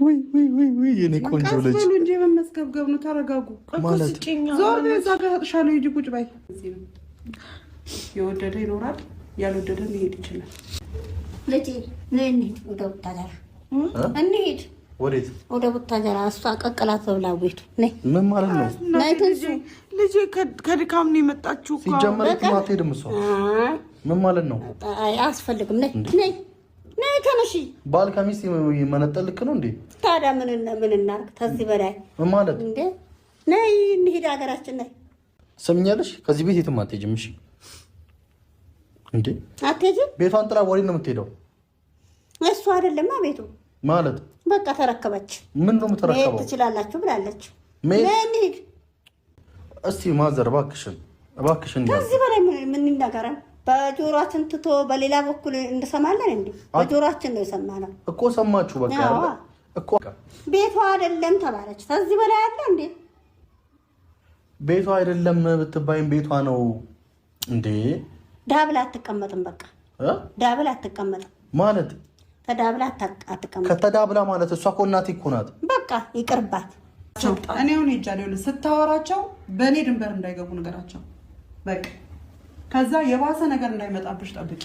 ወይ የኔ ቆንጆ ልጅ ቀስ በሉ እንጂ መመስገብገብ ነው። ተረጋጉ። ዞር በዛ ጋር ተጥሻለሁ። ሂጂ ቁጭ በይ። የወደደ ይኖራል፣ ያልወደደ ሊሄድ ይችላል። ልጅ ነይ እንሂድ፣ ወደ ቡታጀራ እንሂድ። ወዴት? ወደ ቡታጀራ። እሷ ቀቅላት ብላ ቤቱ ነይ። ምን ማለት ነው? ነይ ትንሱ። ልጅ ከድካም ነው የመጣችው እኮ። ሲጀመር አትሄድም እሷ። ምን ማለት ነው? አያስፈልግም። ነይ ነይ ነይ ተነሺ። ባል ከሚስት መነጠል ልክ ነው እንዴ? ታዲያ ምን እናድርግ? ከዚህ በላይ ምን ማለት እንዴ? ነይ እንሂድ፣ ሀገራችን ነይ። ሰምኛለሽ? ከዚህ ቤት የትም አትሄጂም። እሺ እንዴ? አትሄጂም? ቤቷን ጥላ ወዴት ነው የምትሄደው? እሱ አይደለማ ቤቱ ማለት በቃ ተረከበች። ምን ነው የምትረከበው? ትችላላችሁ ብላለች። ነይ እንሂድ። እስቲ ማዘር እባክሽን ከዚህ በላይ ምን ይናገራል? በጆሮአችን ትቶ በሌላ በኩል እንሰማለን እንዴ? በጆሮአችን ነው የሰማነው እኮ። ሰማችሁ በቃ እኮ። ቤቷ አይደለም ተባለች። ከዚህ በላይ አለ እንዴ? ቤቷ አይደለም ብትባይም ቤቷ ነው እንዴ? ዳብላ አትቀመጥም። በቃ ዳብላ አትቀመጥም ማለት ተዳብላ አትቀመጥም። ከተዳብላ ማለት እሷ እኮ እናቴ እኮ ናት። በቃ ይቅርባት። እኔ አሁን ሄጃለሁ። ስታወራቸው በእኔ ድንበር እንዳይገቡ ነገራቸው። በቃ ከዛ የባሰ ነገር እንዳይመጣብሽ ጠብቂ።